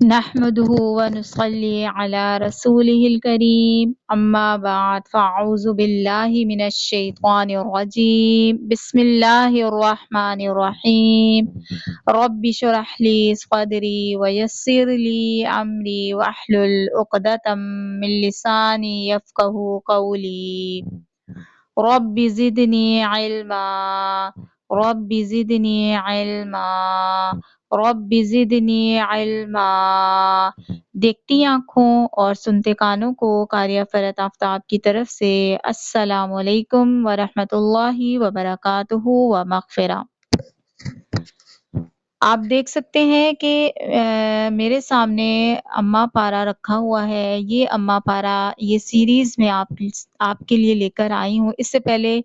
نحمده ونصلي على رسوله الكريم أما بعد فأعوذ بالله من الشيطان الرجيم بسم الله الرحمن الرحيم رب اشرح لي صدري ويسر لي أمري واحلل عقدة من لساني يفقه قولي رب زدني علما رب زدني علما رب زدنی علما۔ دیکھتی آنکھوں اور سنتے کانوں کو قاریہ فرحت آفتاب کی طرف سے السلام علیکم ورحمۃ اللہ وبرکاتہ و مغفرہ۔ آپ دیکھ سکتے ہیں کہ میرے سامنے اماں پارا رکھا ہوا ہے۔ یہ اماں پارا یہ سیریز میں آپ کے لیے لے کر آئی ہوں۔ اس سے پہلے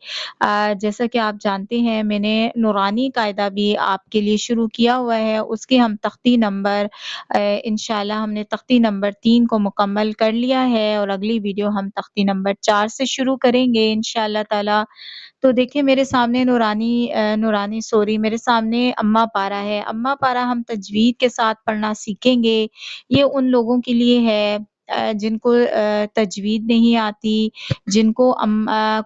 جیسا کہ آپ جانتے ہیں میں نے نورانی قاعدہ بھی آپ کے لیے شروع کیا ہوا ہے۔ اس کے ہم تختی نمبر انشاءاللہ ہم نے تختی نمبر 3 کو مکمل کر لیا ہے اور اگلی ویڈیو ہم تختی نمبر 4 سے شروع کریں گے انشاءاللہ تعالی۔ تو دیکھیں میرے سامنے میرے سامنے اماں پارا ہے۔ اماں پارا ہم تجوید کے ساتھ پڑھنا سیکھیں گے۔ یہ ان لوگوں کے لیے ہے جن کو تجوید نہیں آتی، جن کو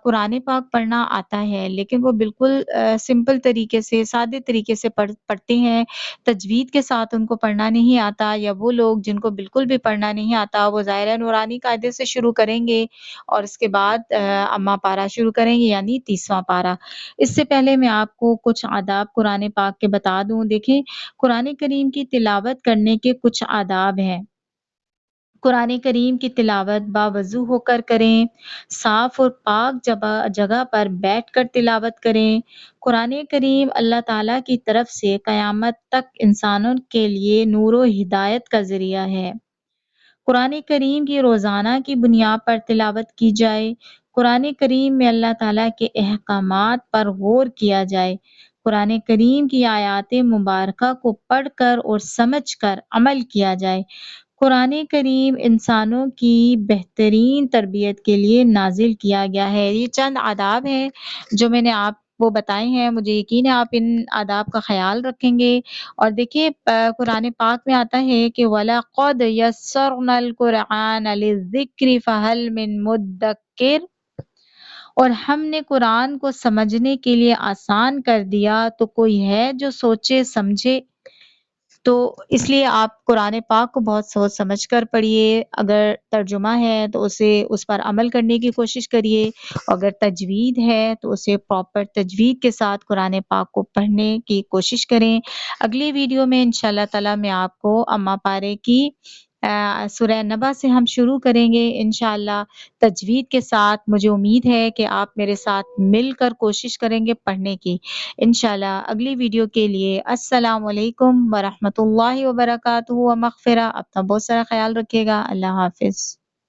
قرآن پاک پڑھنا آتا ہے لیکن وہ بالکل سمپل طریقے سے سادے طریقے سے پڑھتے ہیں، تجوید کے ساتھ ان کو پڑھنا نہیں آتا، یا وہ لوگ جن کو بالکل بھی پڑھنا نہیں آتا وہ ظاہر نورانی قاعدے سے شروع کریں گے اور اس کے بعد اماں پارا شروع کریں گے یعنی 30واں پارا۔ اس سے پہلے میں آپ کو کچھ آداب قرآن پاک کے بتا دوں۔ دیکھیں قرآن کریم کی تلاوت کرنے کے کچھ آداب ہیں۔ قرآن کریم کی تلاوت باوضو ہو کر کریں، صاف اور پاک جگہ پر بیٹھ کر تلاوت کریں۔ قرآن کریم اللہ تعالیٰ کی طرف سے قیامت تک انسانوں کے لیے نور و ہدایت کا ذریعہ ہے۔ قرآن کریم کی روزانہ کی بنیاد پر تلاوت کی جائے۔ قرآن کریم میں اللہ تعالیٰ کے احکامات پر غور کیا جائے۔ قرآن کریم کی آیات مبارکہ کو پڑھ کر اور سمجھ کر عمل کیا جائے۔ قرآن کریم انسانوں کی بہترین تربیت کے لیے نازل کیا گیا ہے۔ یہ چند آداب ہیں جو میں نے آپ کو بتائے ہیں، مجھے یقین ہے آپ ان آداب کا خیال رکھیں گے۔ اور دیکھیے قرآن پاک میں آتا ہے کہ وَلَقَدْ يَسَّرْنَا الْقُرْآنَ لِلذِّكْرِ فَهَلْ مِن مُدَّكِّرٍ، اور ہم نے قرآن کو سمجھنے کے لیے آسان کر دیا تو کوئی ہے جو سوچے سمجھے۔ تو اس لیے آپ قرآن پاک کو بہت سوچ سمجھ کر پڑھیے۔ اگر ترجمہ ہے تو اس پر عمل کرنے کی کوشش کریے، اگر تجوید ہے تو اسے پراپر تجوید کے ساتھ قرآن پاک کو پڑھنے کی کوشش کریں۔ اگلی ویڈیو میں انشاءاللہ تعالی میں آپ کو اماں پارے کی سورہ نبا سے ہم شروع کریں گے انشاءاللہ تجوید کے ساتھ۔ مجھے امید ہے کہ آپ میرے ساتھ مل کر کوشش کریں گے پڑھنے کی انشاءاللہ۔ اگلی ویڈیو کے لیے السلام علیکم ورحمۃ اللہ وبرکاتہ و مغفرہ۔ اپنا بہت سارا خیال رکھیے گا۔ اللہ حافظ۔